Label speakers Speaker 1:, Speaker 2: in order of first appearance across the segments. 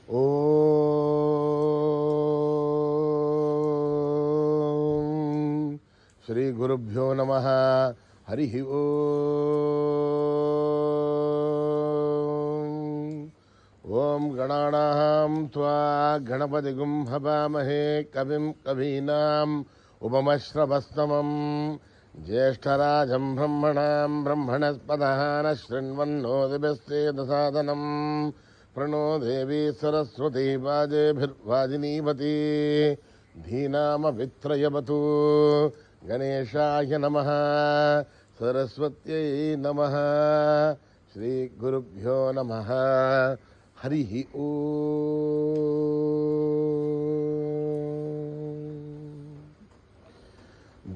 Speaker 1: ఓం శ్రీ గురుభ్యో నమః. హరి ఓం గణానాం త్వా గణపతిగుం హవామహే కవిం కవీనాం ఉపమశ్రవస్తమం జ్యేష్ఠరాజం బ్రహ్మణాం బ్రహ్మణస్పదః శృణ్వన్నోతిభిశ్చేదసాదనం ప్రణో దేవీ సరస్వతీ వాజేభిర్వాజినీవతి ధీనామవిత్రయవతు. గణేశాయ నమః. సరస్వత్యై నమః. శ్రీ గురుభ్యో నమః. హరి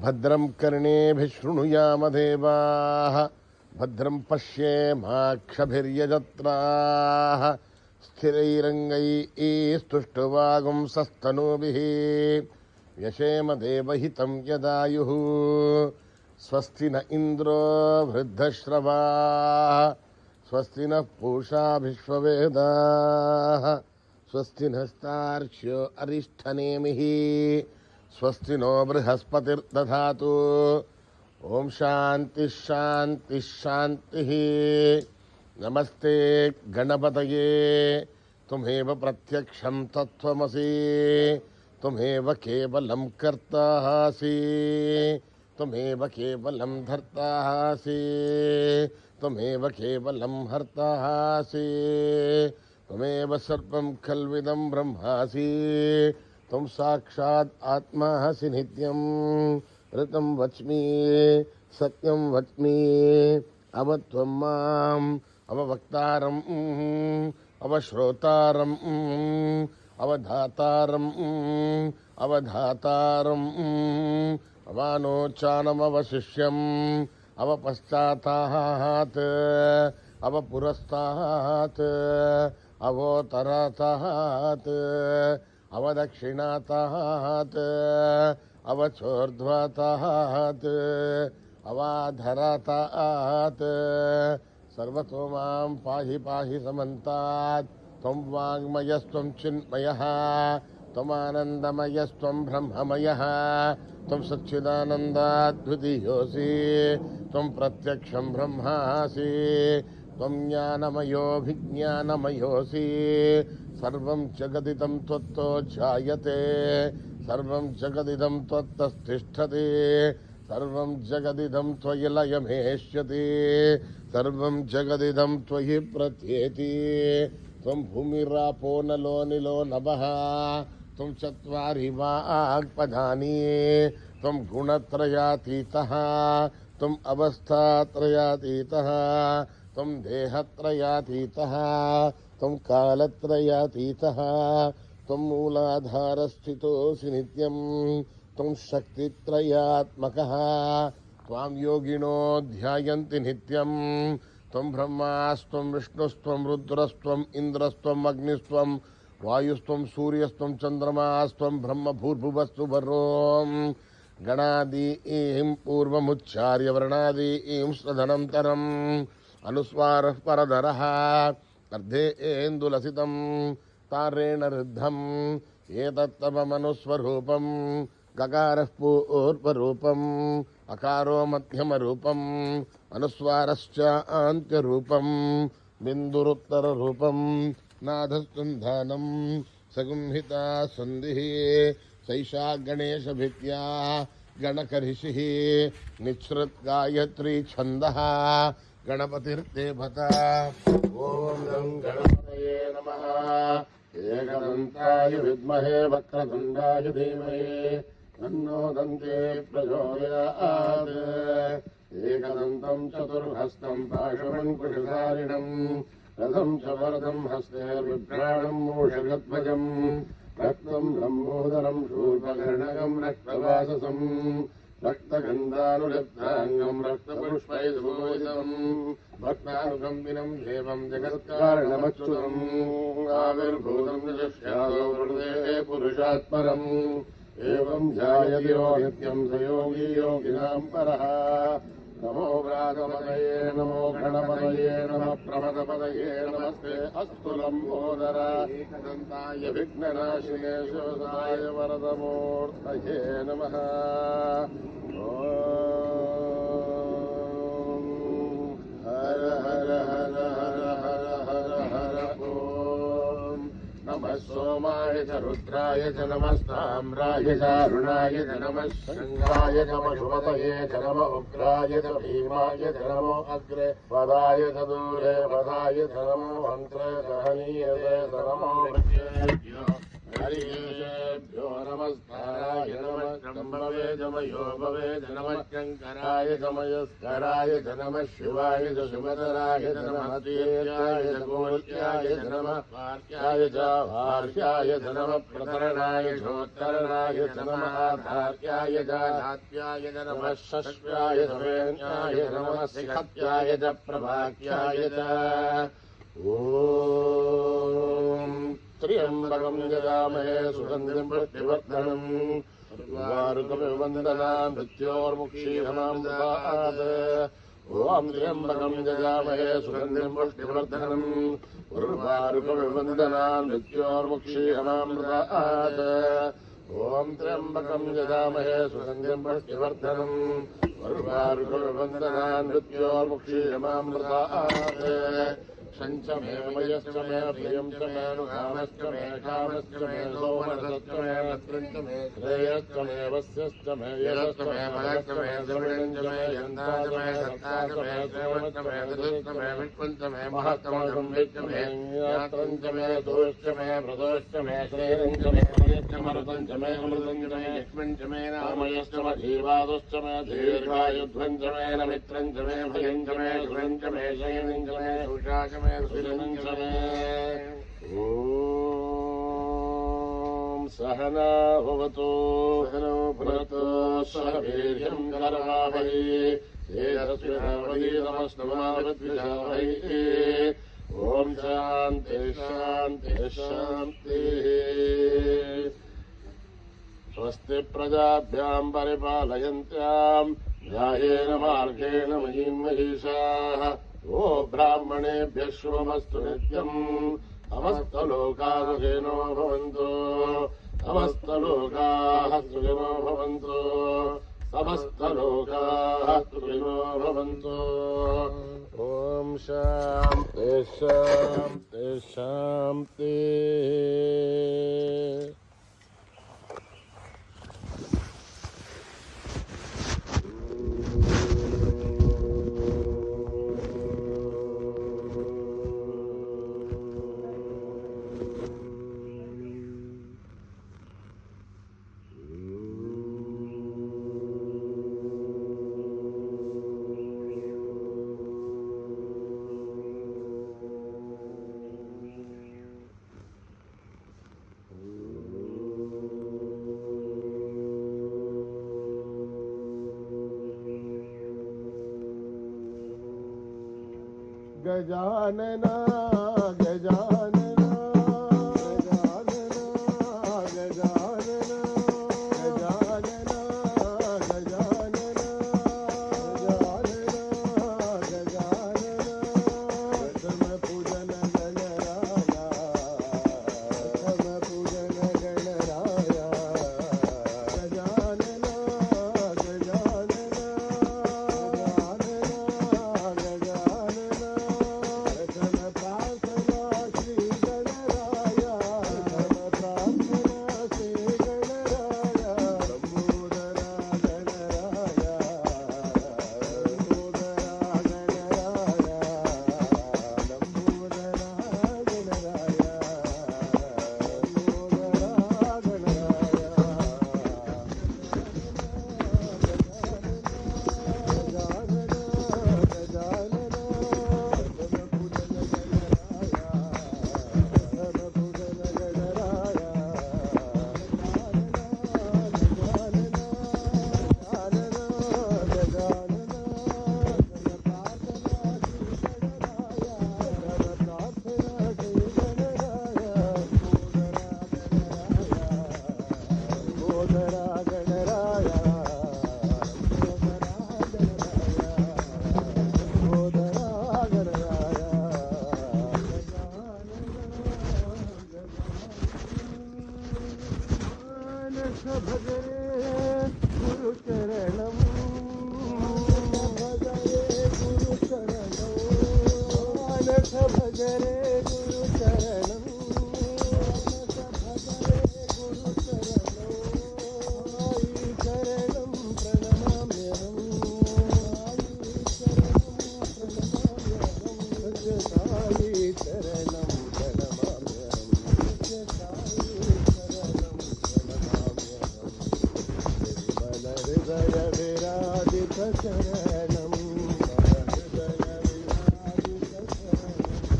Speaker 1: భద్రం కర్ణేభిః శృణుయామ దేవాః భద్రం పశ్యేమాక్షభిర్యజత్రాః స్థిరైరంగైస్తుష్టువాగుంసస్తనూభిः వ్యశేమ దేవహితం యదాయుః. స్వస్తి న ఇంద్రో వృద్ధశ్రవాः స్వస్తి నః పూషా విశ్వవేదాః స్వస్తి నస్తార్క్ష్యో అరిష్ఠనేమిః స్వస్తి నో బృహస్పతిర్దధాతు. ఓం శాంతి శాంతి శాంతి. నమస్తే గణపతయే తుమేవ ప్రత్యక్షం తత్వమసి తుమేవ కేవలం కర్తాసి తుమేవ కేవలం ధర్తాసి త్వమేవ కేవలం హర్తాసి త్వమేవ సర్వం ఖల్విదం బ్రహ్మాసి త్వం సాక్షాత్ ఆత్మాసి నిత్యం. ఋతం వచ్మి సత్యం వచ్మి అవత్వం మాం అవవక్తారం అవశ్రోతారం అవధాతారం అవధాతారం అవానోచానమవశిష్యం అవపశ్చాతాత్ అవపురస్తాత్ అవోతరతాత్ అవదక్షిణాతాత్ అవచోర్ధ్వతాత్ అవాధరతాత్. సర్వతో మాం పాహి పాహి సమంతాత్. త్వం వాङ्మయస్త్వం చిన్మయః త్వమానందమయస్త్వం బ్రహ్మమయః త్వం సచ్చిదానందాద్వితీయోసి త్వం ప్రత్యక్షం బ్రహ్మాసి త్వం జ్ఞానమయోభిజ్ఞానమయోసి. సర్వం జగదిదం త్వత్తో ఝాయతే సర్వం జగదిదం త్వత్తస్థిష్ఠతి సర్వం జగదిదం త్వయి లయమేష్యతి సర్వం జగదిదం త్వయి ప్రత్యేతి. త్వం భూమిరాపో నలో నిలో నభః త్వం చత్వారి వాగ్పదాని త్వం గుణత్రయాతీతః త్వం అవస్థాత్రయాతీతః త్వం దేహత్రయాతీతః త్వం కాలత్రయాతీతః త్వం మూలాధారస్థితోసి నిత్యం త్వం శక్తిత్రయాత్మకః త్వాం యోగినో ధ్యాయంతి నిత్యం. త్వం బ్రహ్మాస్త్వం విష్ణుస్త్వం రుద్రస్త్వం ఇంద్రస్త్వం అగ్నిస్త్వం వాయుస్త్వం సూర్యస్త్వం చంద్రమాస్త్వం బ్రహ్మ భూర్భువస్సు వరోం. గణాదీం పూర్వముచ్చార్య వర్ణాదీం శ్రధనంతరం అనుస్వారః పరధరః అర్ధేందులసితం తారేణ రుద్ధం ఏతత్తమనుస్వరూపం. గకారః పూర్వరూపం అకారో మధ్యమరూపం అనుస్వారశ్చ ఆంత్యరూపం బిందురుత్తరరూపం నాదస్కంధానం సగుంహితా సంధిః. సైషా గణేశభిత్యా గణకరిషిః నిశ్రుత్ గాయత్రీ ఛందః గణపతిర్దేవత. ఓం గం గణపతయే నమః. ఏకదంతాయ విద్మహే వక్రతుండాయ ధీమహి తన్నో దంతే ప్రచోదయాత్. ఏకదంతం చతుర్హస్తం పాశమంకుశధారిణం రథం చ వరదం హస్తేర్విభ్రాణం మూషగధ్వజం రక్తం లంబోదరం శూర్పకర్ణకం రక్తవాససం రక్తగంధానులిప్తాంగం రక్తపుష్పైర్భూషితం భక్తానుకంబినం దేవం జగత్కారణమచ్యుతం ఆవిర్భూతం యశాదో హృదయే పురుషాత్పరం. ఏవం ధ్యాయతి యో నిత్యం స యోగి యోగినాం పరః नमो व्रातपतये नमो गणपतये नमः प्रमदपतये नमस्ते अस्तु लम्बोदर एकदन्ताय विघ्ननाशिने शिवसाय वरदमूर्तये नमः। हर हर हर हर हर हर हर ओम नमः सोमाय च रुद्राय च नमस्ताम्राय च अरुणाय च नमः शङ्खाय च पशुपतये च नम उग्राय च भीमाय च नमो अग्रे वदाय च दूरे वदाय च नमो मन्त्रे च हनीयते च नमो हरिकेशेभ्यो नमस्काराय नमः शम्भवे च मयोभवे च नमः शङ्कराय च मयस्कराय च नमः शिवाय च शिवतराय च नमः तीर्याय च गोल्याय च नमः पार्याय च भार्याय च नमः प्रतरणाय चोत्तरणाय च नमः धार्याय च धात्याय च नमः शश्व्याय च वेण्याय च नमः सिखत्याय च प्रभाक्याय च ॐ त्र्यम्बकं यजामहे सुगन्धिं पुष्टिवर्धनम् उर्वारुकमिवन्दनान् मृत्योर्मुक्षीयमामृतात् ॐ त्र्यम्बकं यजामहे सुगन्धिं पुष्टिवर्धनम् उर्वारुकमिवन्दनान् मृत्योर्मुक्षीयमामृतात् ॐ त्र्यम्बकं यजामहे सुगन्धिं पुष्टिवर्धनम् उर्वारुकमिवन्दनान् मृत्योर्मुक्षीयमामृतात् शञ्च मे मयश्च मे प्रियं च मे नुकामश्च मे कामश्च मे सोमरसश्च मे भद्रञ्च मे श्रेयश्च मे वस्यश्च मे यशश्च मे बलश्च मे द्रविणञ्च मे यन्ताच मे दत्ताच मे श्रेवश्च मे दधुश्च मे विष्णुञ्च मे महत्तमसंविच्च मे यात्रञ्च मे दोश्च मे व्रतोश्च मे श्रेयञ्च मे प्रियश्च मरुतञ्च मे अमृतञ्च मे लक्ष्मञ्च मे नामयश्च मे धीर्वादश्च मे दीर्घायुध्वञ्च मे नमित्रञ्च मे भयञ्च मे सुरञ्च मे शयनञ्च मे सुषाच ॐ सहना भवतु सहनो भुनक्तु सह वीर्यं करवावहै तेजस्विनावधीतमस्तु मा विद्विषावहै ॐ शान्ति शान्ति शान्तिः। स्वस्ति प्रजाभ्यां परिपालयन्त्यां न्यायेन मार्गेण महीं महिषाः ओ ब्राह्मणेभ्यः शुभमस्तु नित्यम् समस्तलोकाः सुखिनो भवन्तु समस्तलोकाः सुखिनो भवन्तु समस्तलोकाः सुखिनो भवन्तु। ॐ शान्ति शान्ति शान्ति। गजानन गजानन गजानन गजानन गजानन गजानन गजानन गजानन प्रथम पूजन गणराया प्रथम पूजन गणराया गजानन गजानन गजानन गजानन
Speaker 2: భజరే గురు చరణం భజరే గురు చరణం మానస భజరే గురు చరణం మానస భజరే గురు చరణం సాయి చరణం ప్రణమామ్యహం సాయి చరణం ప్రణమామ్యహం హృదయ విరాజిత చరణం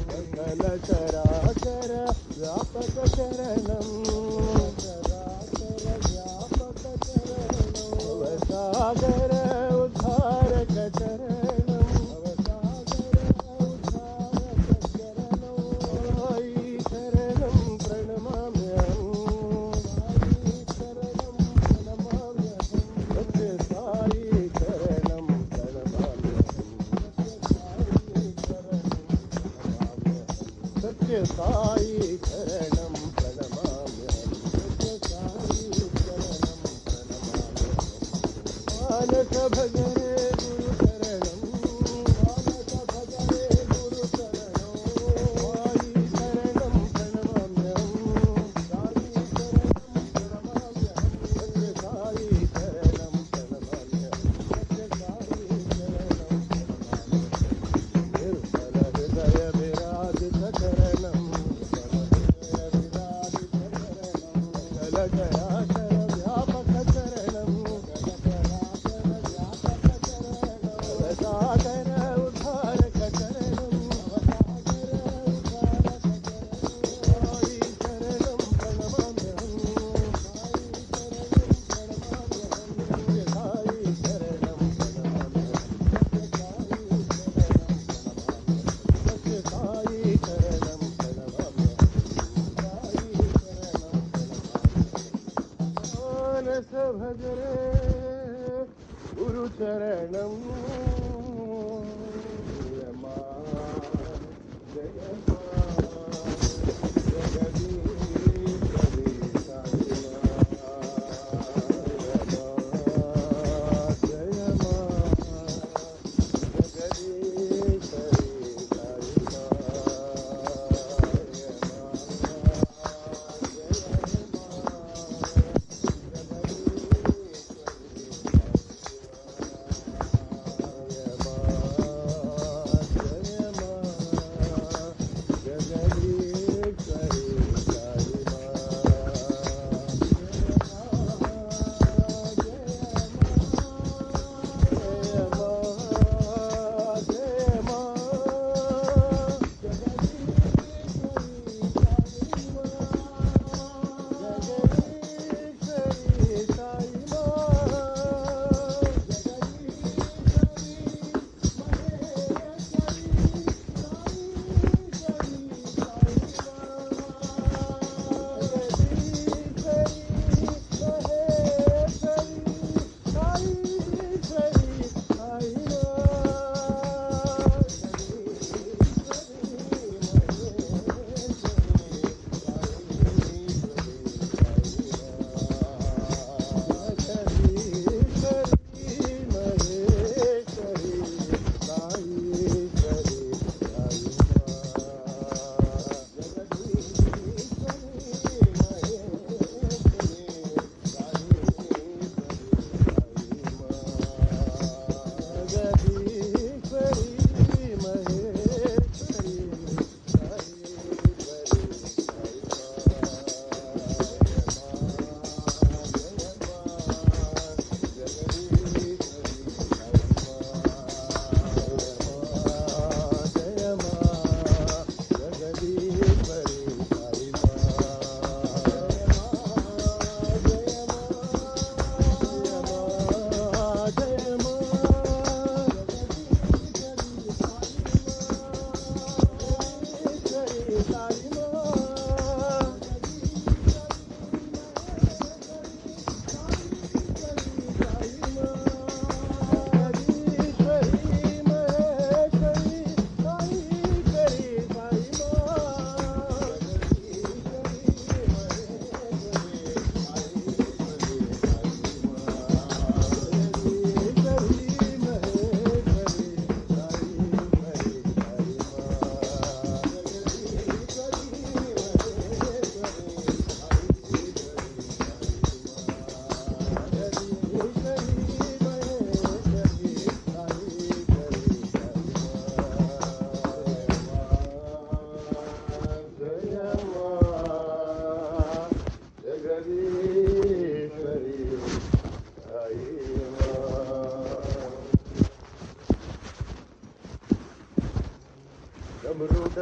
Speaker 2: సకల చరాచర వ్యాపక చరణం వ్యాపక చరణం సాగర ఉద్ధారక చరణం సాయి చరణం ప్రణమామ్యహం సాయి చరణం ప్రణమామ్యహం సత్య సాయి చరణం ప్రణమామ్యహం మానస భజరే గురు చరణం మానస భజరే గురు చరణం సాయి చరణం ప్రణమామ్యహం సాయి చరణం ప్రణమామ్యహం సత్య సాయి చరణం ప్రణమామ్యహం సత్య సాయి చరణం ప్రణమామ్యహం నిర్మల హృదయ విరాజిత చరణం సకల చరాచర వ్యాపక చరణం సాగర ఉద్ధారక చరణం సాయి చరణం ప్రణమామ్యహం సాయి చరణం ప్రణమామ్యహం సత్య సాయి చరణం ప్రణమామ్యహం మానస భజరే గురు చరణం యమా జయ మా జగదీశ్వరి సాయిమా యమా జయ మా Jagadeeswari SIIMA యమా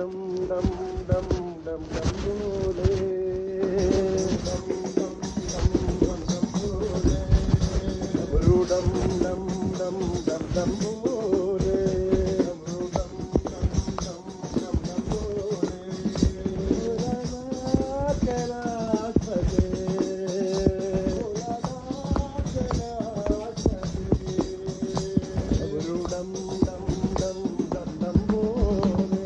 Speaker 2: dum dum dum dum dum bole dum dum dum dum dum bole dabru dum dum dum dum dum bole dabru dum dum dum dum dum bole rana kailash pate dabru dum dum dum dum dum bole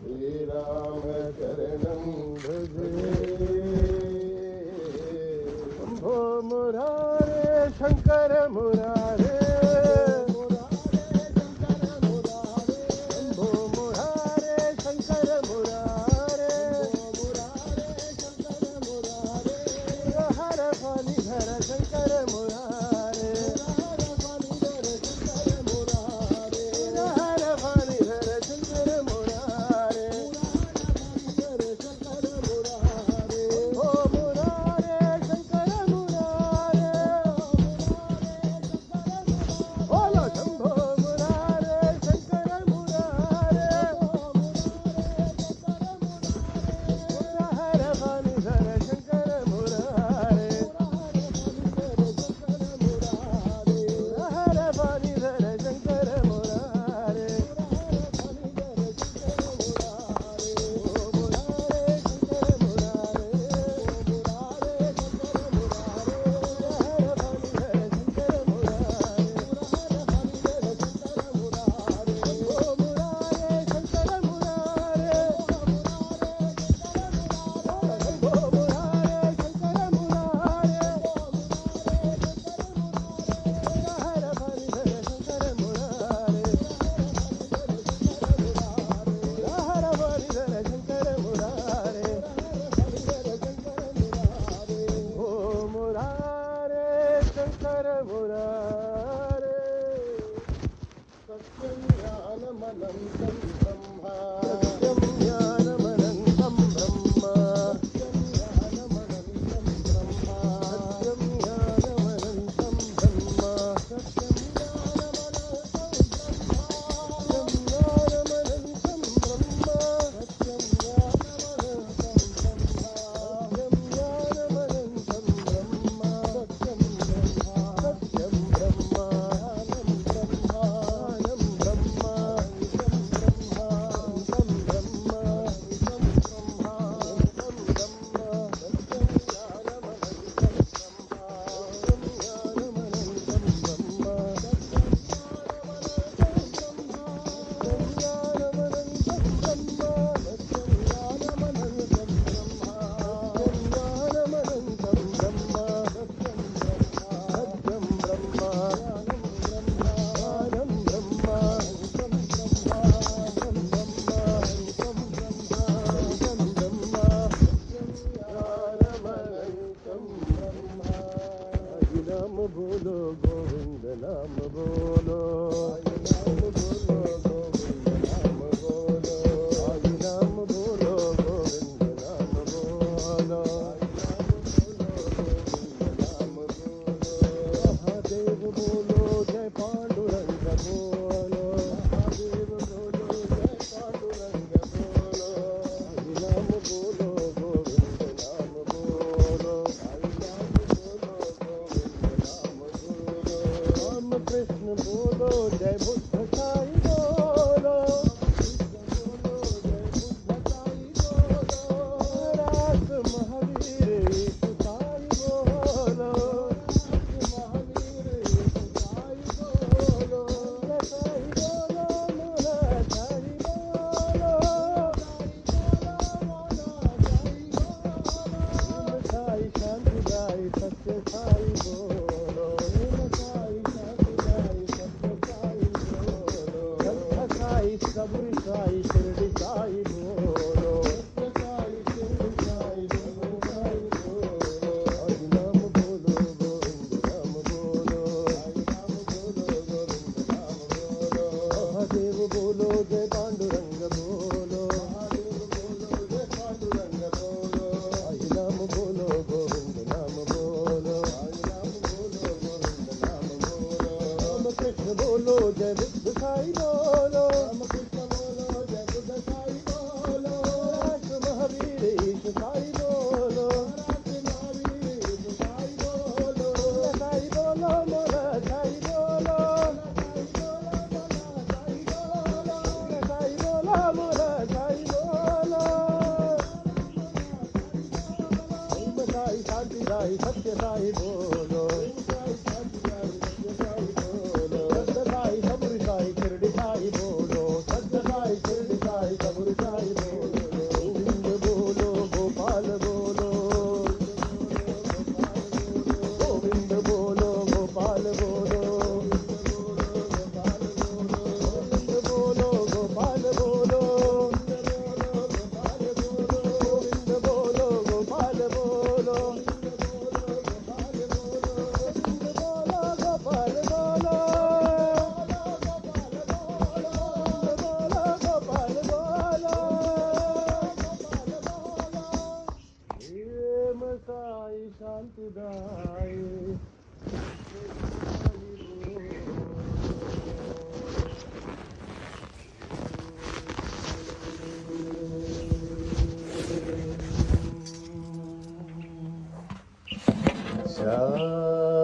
Speaker 2: Shriram चरणं भजे। शंभो मुरारे शंकर मुरारे, शंभो मुरारे शंकर मुरारे, हर फणिधर शंकर मुरारे, हर फणिधर शंकर मुरारे, ओ मुरारे शंकर मुरारे, बोलो शंभो मुरारे शंकर मुरारे, हर फणिधर शंकर मुरारे, हर फणिधर शंकर मुरारे, ओ मुरारे शंकर मुरारे, हर फणिधर शंकर मुरारे, ओ मुरारे शंकर मुरारे, ओ मुरारे शंकर मुरारे, हर फणिधर शंकर मुरारे, हर फणिधर शंकर मुरारे, ओ मुरारे शंकर मुरारे, सत्यं ज्ञानमनन्तं ब्रह्म, सत्यं ज्ञानमनन्तं ब्रह्म, सत्यं ज्ञानमनन्तं ब्रह्म, सत्यं ज्ञानमनन्तं ब्रह्म, सत्यं ज्ञानमनन्तं ब्रह्म, सत्यं ज्ञानमनन्तं ब्रह्म, सत्यं नाम बोलो गोविंद नाम बोलो, नाम बोलो गोविंद नाम बोलो, नाम बोलो गोविंद नाम बोलो, नाम बोलो, महादेव बोलो जय पांडुरंग बोलो, महादेव बोलो जय पांडुरंग बोलो, नाम बोलो गोविंद नाम बोलो, राम कृष्ण बोलो जय बुद्ध साई बोलो, रास महावीर यीशु साई बोलो, साई बोलो मोला साई बोलो, साई शांति साई सत्य साई बोलो, साई सबरी साई शिरडी साई बोलो, हरि नाम बोलो गोविंद नाम बोलो, महादेव बोलो जय पांडुरंग बोलो, हरि नाम बोलो गोविंद नाम बोलो, राम कृष्ण बोलो जय बुद्ध साई बोलो, रास महावीर ईश साई बोलो, साई बोलो मोला साई बोलो, साई बोलो मोला साई बोलो, साई शांति साई सत्य साई बोलो, सत्य साई सबरी साई शिरडी साई बोलो, सत्य साई शिरडी साई सबरी साई गोविंद बोलो गोपाल बोलो गोविंद बोलो गोपाल बोलो गोविंद बोलो गोपाल बोलो गोविंद बोलो गोपाल बोलो गोपाल बोलो गोपाल बोलो प्रेम साई शांतिदाई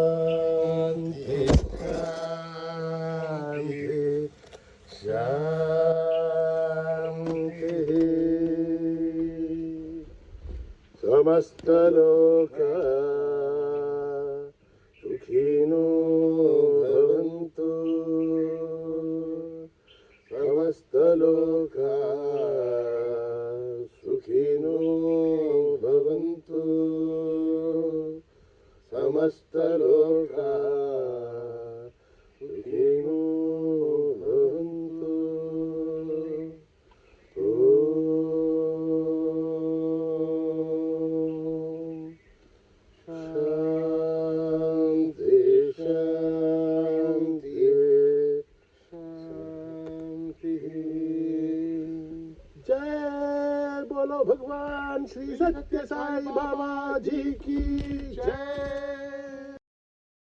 Speaker 2: शांति शांति शांति समस्त लोक सुखिनो भवन्तु समस्त लोक सुखिनो भवन्तु समस्त लोक सुखिनो भवन्तु शांति शांति शांति जय बोलो भगवान श्री सत्य साई बाबा जी की जय।